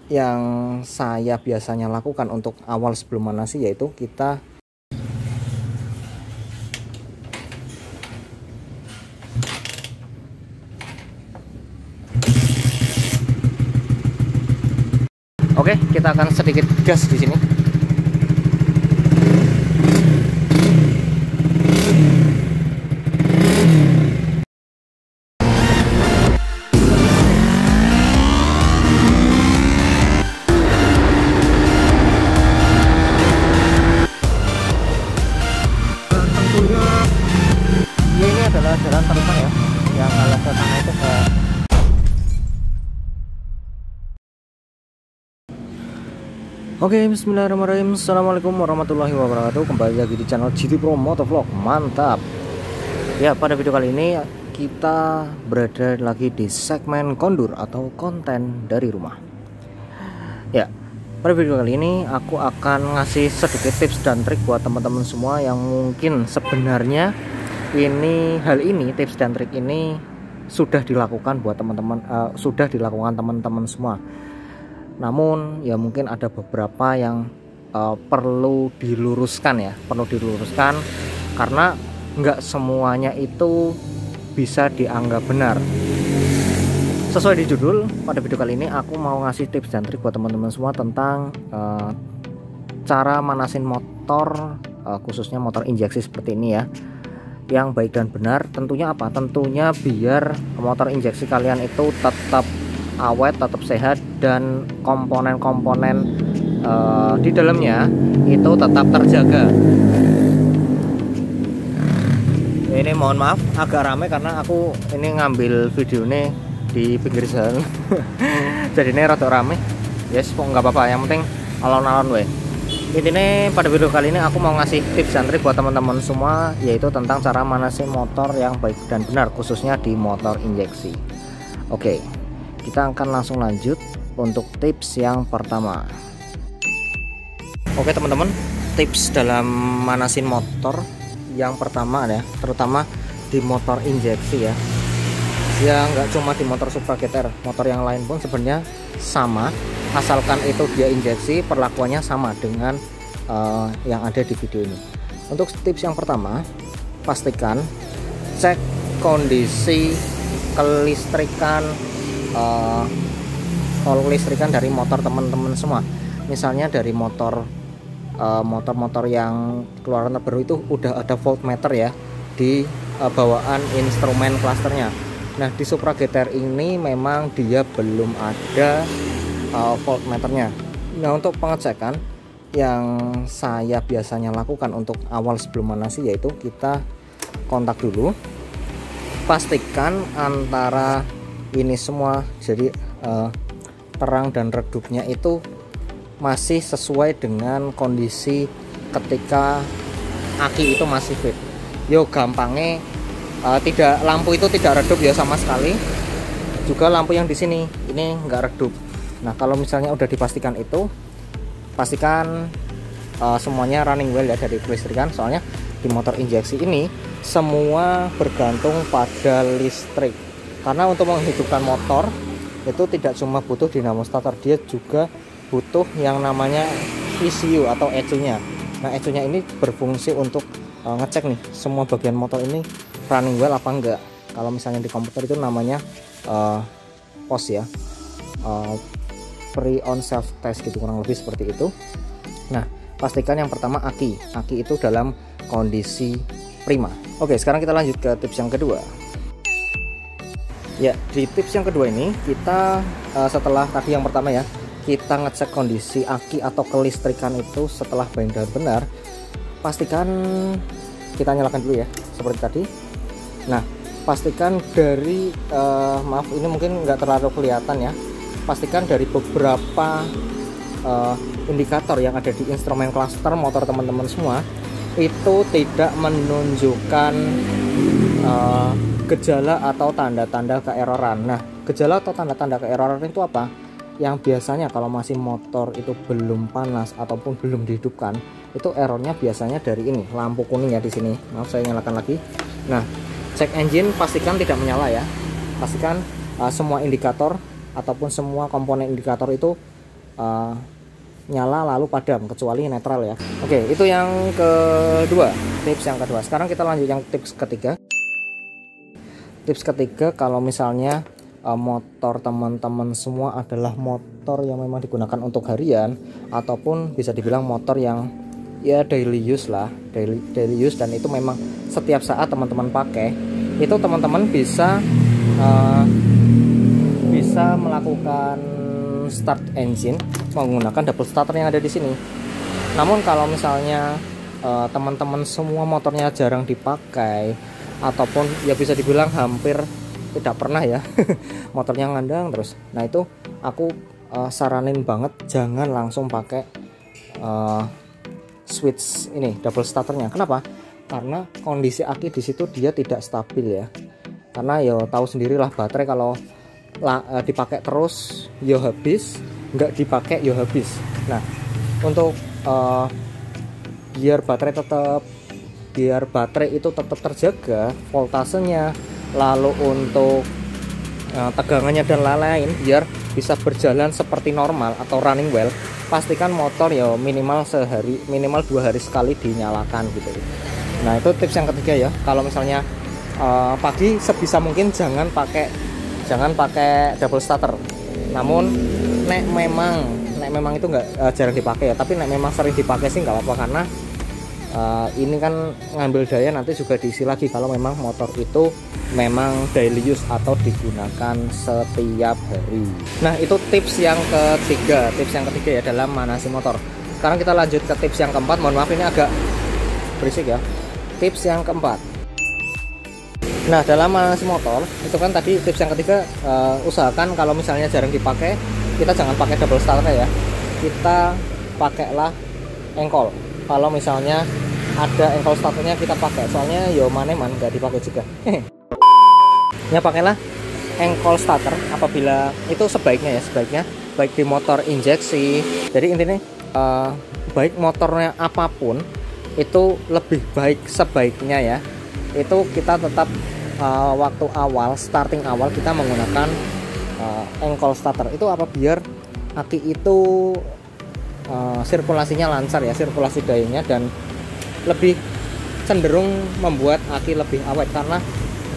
yang saya biasanya lakukan untuk awal sebelum manasi, yaitu kita kita akan sedikit gas di sini. Ini adalah jalan terusan ya, yang arah ke sana itu ke. Oke, bismillahirrahmanirrahim. Assalamualaikum warahmatullahi wabarakatuh. Kembali lagi di channel GT Pro Motovlog. Mantap. Ya, pada video kali ini kita berada lagi di segmen kondur atau konten dari rumah. Ya, pada video kali ini aku akan ngasih sedikit tips dan trik buat teman-teman semua yang mungkin sebenarnya tips dan trik ini sudah dilakukan buat teman-teman, sudah dilakukan teman-teman semua. Namun ya mungkin ada beberapa yang perlu diluruskan ya, karena nggak semuanya itu bisa dianggap benar. Sesuai di judul, pada video kali ini aku mau ngasih tips dan trik buat teman-teman semua tentang cara manasin motor, khususnya motor injeksi seperti ini ya, yang baik dan benar. Tentunya apa? Tentunya biar motor injeksi kalian itu tetap awet, tetap sehat, dan komponen-komponen di dalamnya itu tetap terjaga. Ini mohon maaf agak rame karena aku ini ngambil video ini di pinggir jalan. Jadi ini rada rame. Yes, kok nggak apa-apa, yang penting alon-alon weh. Intinya pada video kali ini aku mau ngasih tips dan trik buat teman-teman semua, yaitu tentang cara manasin motor yang baik dan benar, khususnya di motor injeksi. Oke, kita akan langsung lanjut untuk tips yang pertama. Oke teman-teman, tips dalam manasin motor yang pertama ya, terutama di motor injeksi ya. Ya nggak cuma di motor Supra GTR, motor yang lain pun sebenarnya sama, asalkan itu dia injeksi, perlakuannya sama dengan yang ada di video ini. Untuk tips yang pertama, pastikan cek kondisi kelistrikan dari motor teman-teman semua. Misalnya dari motor-motor yang keluaran terbaru itu udah ada voltmeter ya di bawaan instrumen klasternya. Nah di Supra GTR ini memang dia belum ada voltmeternya. Nah untuk pengecekan yang saya biasanya lakukan untuk awal sebelum manasi, yaitu kita kontak dulu, pastikan antara ini semua jadi terang dan redupnya itu masih sesuai dengan kondisi ketika aki itu masih fit. Yo gampangnya lampu itu tidak redup ya sama sekali. Juga lampu yang di sini ini nggak redup. Nah kalau misalnya udah dipastikan itu, pastikan semuanya running well ya dari kelistrikan. Soalnya di motor injeksi ini semua bergantung pada listrik. Karena untuk menghidupkan motor itu tidak cuma butuh dinamo starter, dia juga butuh yang namanya ECU atau ECU-nya. Nah ECU-nya ini berfungsi untuk ngecek nih semua bagian motor ini running well apa enggak. Kalau misalnya di komputer itu namanya POS ya, pre on self test gitu, kurang lebih seperti itu. Nah pastikan yang pertama aki itu dalam kondisi prima. Oke, sekarang kita lanjut ke tips yang kedua. Ya, di tips yang kedua ini kita setelah tadi yang pertama ya, kita ngecek kondisi aki atau kelistrikan itu setelah baik dan benar, pastikan kita nyalakan dulu ya seperti tadi. Nah pastikan dari maaf ini mungkin nggak terlalu kelihatan ya, pastikan dari beberapa indikator yang ada di instrumen cluster motor teman-teman semua itu tidak menunjukkan gejala atau tanda-tanda keeroran. Nah gejala atau tanda-tanda keeroran itu apa? Yang biasanya kalau masih motor itu belum panas ataupun belum dihidupkan, itu errornya biasanya dari ini, lampu kuning ya di sini. Maaf saya nyalakan lagi. Nah cek engine pastikan tidak menyala ya, pastikan semua indikator ataupun semua komponen indikator itu nyala lalu padam kecuali netral ya. Oke, itu yang kedua, tips yang kedua. Sekarang kita lanjut yang tips ketiga. Tips ketiga, kalau misalnya motor teman-teman semua adalah motor yang memang digunakan untuk harian ataupun bisa dibilang motor yang ya daily use lah, daily use, dan itu memang setiap saat teman-teman pakai, itu teman-teman bisa melakukan start engine menggunakan double starter yang ada di sini. Namun kalau misalnya teman-teman semua motornya jarang dipakai ataupun ya bisa dibilang hampir tidak pernah ya motornya ngandang terus, nah itu aku saranin banget jangan langsung pakai switch ini double starternya. Kenapa? Karena kondisi aki di situ dia tidak stabil ya, karena ya tahu sendirilah baterai kalau dipakai terus yo habis, nggak dipakai yo habis. Nah, untuk biar baterai itu tetap terjaga voltasenya, lalu untuk tegangannya dan lain-lain biar bisa berjalan seperti normal atau running well, pastikan motor ya minimal 2 hari sekali dinyalakan gitu. Nah, itu tips yang ketiga ya. Kalau misalnya pagi sebisa mungkin jangan pakai double starter. Namun nek memang itu nggak jarang dipakai ya, tapi nek memang sering dipakai sih nggak apa-apa, karena ini kan ngambil daya nanti juga diisi lagi kalau memang motor itu memang daily use atau digunakan setiap hari. Nah, itu tips yang ketiga. Tips yang ketiga ya dalam manasi motor. Sekarang kita lanjut ke tips yang keempat. Mohon maaf ini agak berisik ya. Tips yang keempat. Nah, dalam manasi motor itu kan tadi tips yang ketiga, usahakan kalau misalnya jarang dipakai, kita jangan pakai double starter ya. Kita pakailah engkol. Kalau misalnya ada engkol starternya kita pakai, soalnya yo maneman nggak dipakai juga. Ya pakailah engkol starter apabila itu sebaiknya baik di motor injeksi. Jadi intinya baik motornya apapun itu lebih baik sebaiknya ya itu kita tetap waktu starting awal kita menggunakan engkol starter. Itu apa? Biar aki itu sirkulasinya lancar ya, sirkulasi dayanya, dan lebih cenderung membuat aki lebih awet karena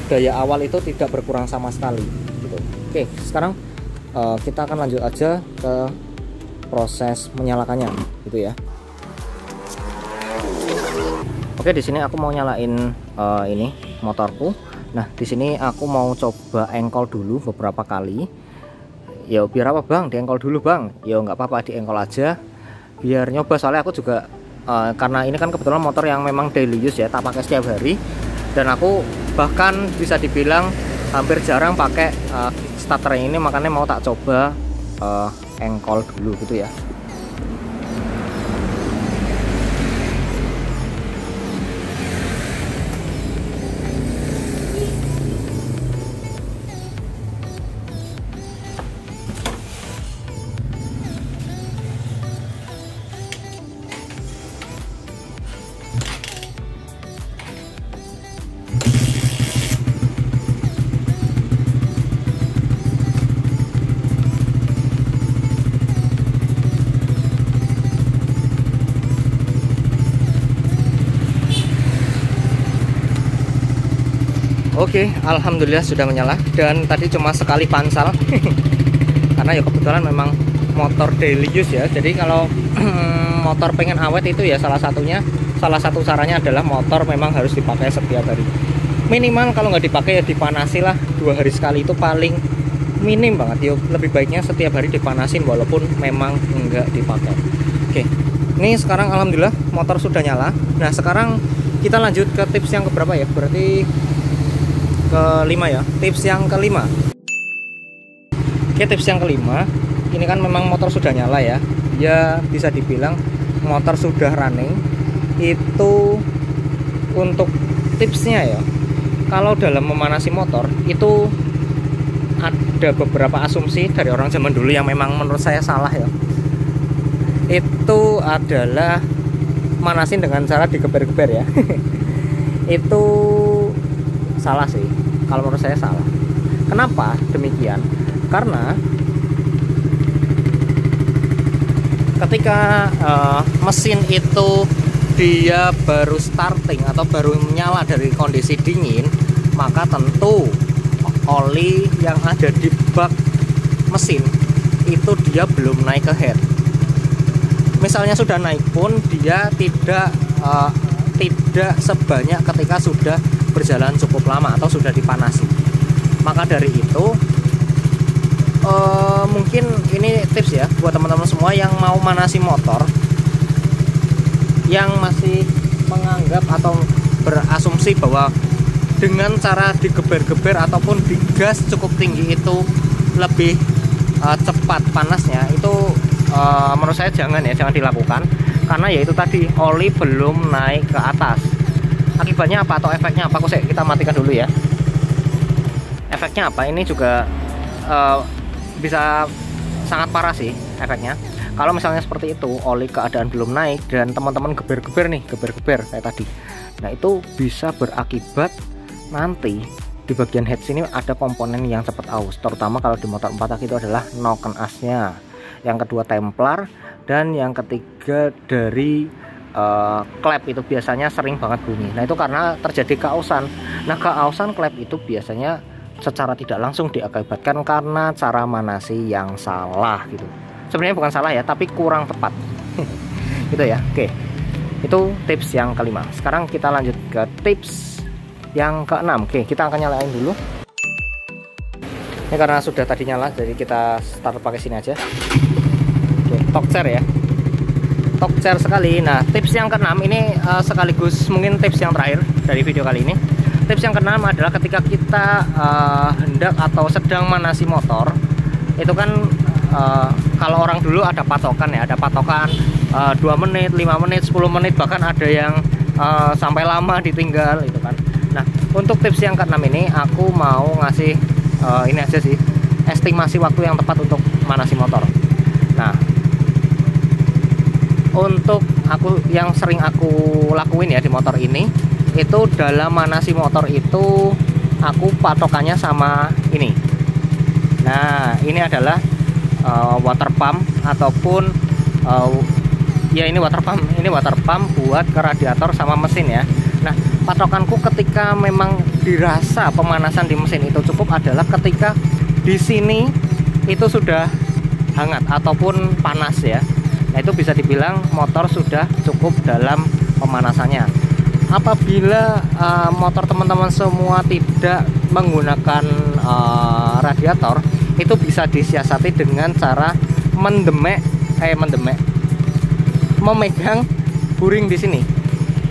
daya awal itu tidak berkurang sama sekali gitu. Oke, sekarang kita akan lanjut aja ke proses menyalakannya gitu ya. Oke, di sini aku mau nyalain ini motorku. Nah, di sini aku mau coba engkol dulu beberapa kali. Ya biar apa bang, diengkol dulu bang. Ya nggak apa-apa, diengkol aja biar nyoba, soalnya aku juga karena ini kan kebetulan motor yang memang daily use ya, tak pakai setiap hari, dan aku bahkan bisa dibilang hampir jarang pakai starter ini, makanya mau tak coba engkol dulu gitu ya. Oke, alhamdulillah sudah menyala, dan tadi cuma sekali pansal karena ya kebetulan memang motor daily use ya. Jadi kalau motor pengen awet itu ya salah satu caranya adalah motor memang harus dipakai setiap hari. Minimal kalau nggak dipakai ya dipanasi lah 2 hari sekali, itu paling minim banget. Yuk, lebih baiknya setiap hari dipanasin walaupun memang nggak dipakai. Oke, ini sekarang alhamdulillah motor sudah nyala. Nah, sekarang kita lanjut ke tips yang keberapa ya? Berarti kelima ya, tips yang kelima. Oke, tips yang kelima, ini kan memang motor sudah nyala ya, ya bisa dibilang motor sudah running. Itu untuk tipsnya ya, kalau dalam memanasi motor itu ada beberapa asumsi dari orang zaman dulu yang memang menurut saya salah ya. Itu adalah manasin dengan cara digeber-geber ya. Itu salah sih, kalau menurut saya salah. Kenapa demikian? Karena ketika mesin itu dia baru starting atau baru menyala dari kondisi dingin, maka tentu oli yang ada di bak mesin itu dia belum naik ke head. Misalnya sudah naik pun dia tidak sebanyak ketika sudah berjalan cukup lama atau sudah dipanasi. Maka dari itu mungkin ini tips ya buat teman-teman semua yang mau manasi motor, yang masih menganggap atau berasumsi bahwa dengan cara digeber-geber ataupun digas cukup tinggi itu lebih cepat panasnya. Itu menurut saya jangan dilakukan, karena yaitu tadi oli belum naik ke atas. Akibatnya apa atau efeknya apa? Kita matikan dulu ya. Efeknya apa? Ini juga bisa sangat parah sih efeknya. Kalau misalnya seperti itu, oli keadaan belum naik dan teman-teman geber-geber kayak tadi. Nah, itu bisa berakibat nanti di bagian head sini ada komponen yang cepat aus, terutama kalau di motor 4 tak itu adalah noken asnya, yang kedua templar, dan yang ketiga dari klep itu biasanya sering banget bunyi. Nah, itu karena terjadi keausan. Nah, keausan klep itu biasanya secara tidak langsung diakibatkan karena cara manasi yang salah gitu. Sebenarnya bukan salah ya, tapi kurang tepat. Gitu ya. Oke. Itu tips yang kelima. Sekarang kita lanjut ke tips yang keenam. Oke, kita akan nyalain dulu. Ini karena sudah tadi nyala, jadi kita start pakai sini aja. Oke, Torx ya. Torx sekali. Nah, tips yang keenam ini sekaligus mungkin tips yang terakhir dari video kali ini. Tips yang keenam adalah ketika kita hendak atau sedang manasi motor, itu kan kalau orang dulu ada patokan ya, ada patokan 2 menit, 5 menit, 10 menit, bahkan ada yang sampai lama ditinggal itu kan. Nah, untuk tips yang keenam ini aku mau ngasih ini aja sih, estimasi waktu yang tepat untuk manasi motor. Nah, untuk aku yang sering aku lakuin ya di motor ini, itu dalam manasi motor itu aku patokannya sama ini. Nah, ini adalah water pump ataupun ya ini water pump buat ke radiator sama mesin ya. Nah, patokanku ketika memang dirasa pemanasan di mesin itu cukup adalah ketika di sini itu sudah hangat ataupun panas ya. Nah, itu bisa dibilang motor sudah cukup dalam pemanasannya. Apabila motor teman-teman semua tidak menggunakan radiator, itu bisa disiasati dengan cara memegang buring di sini.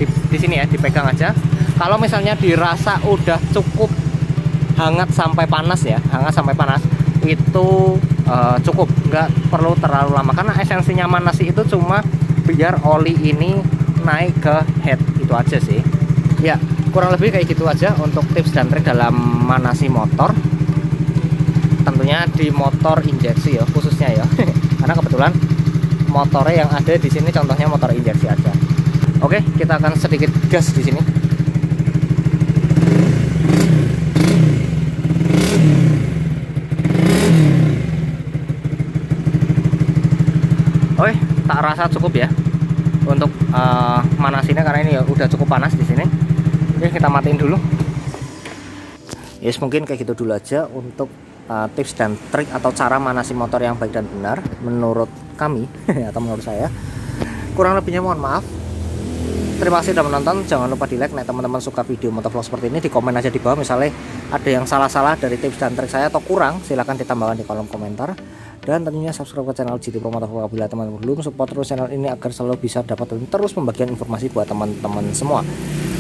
Di sini ya, dipegang aja. Kalau misalnya dirasa udah cukup hangat sampai panas ya, itu cukup, nggak perlu terlalu lama, karena esensinya manasi itu cuma biar oli ini naik ke head, itu aja sih ya. Kurang lebih kayak gitu aja untuk tips dan trik dalam manasi motor, tentunya di motor injeksi ya khususnya ya. Karena kebetulan motornya yang ada di sini contohnya motor injeksi aja. Oke, kita akan sedikit gas di sini. Oke, tak rasa cukup ya untuk manasinnya, karena ini ya udah cukup panas di sini. Oke, kita matiin dulu. Yes, mungkin kayak gitu dulu aja untuk tips dan trik atau cara manasi motor yang baik dan benar menurut kami atau menurut saya. Kurang lebihnya mohon maaf. Terima kasih sudah menonton. Jangan lupa di like. Nah, teman-teman suka video motovlog seperti ini, di komen aja di bawah. Misalnya ada yang salah-salah dari tips dan trik saya atau kurang, silahkan ditambahkan di kolom komentar. Dan tentunya subscribe ke channel GT Pro Motovlog apabila teman-teman belum. Support terus channel ini agar selalu bisa dapat terus membagikan informasi buat teman-teman semua.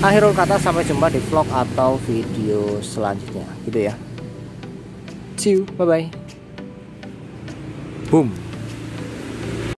Akhirul kata, sampai jumpa di vlog atau video selanjutnya gitu ya. See you, bye bye. Boom.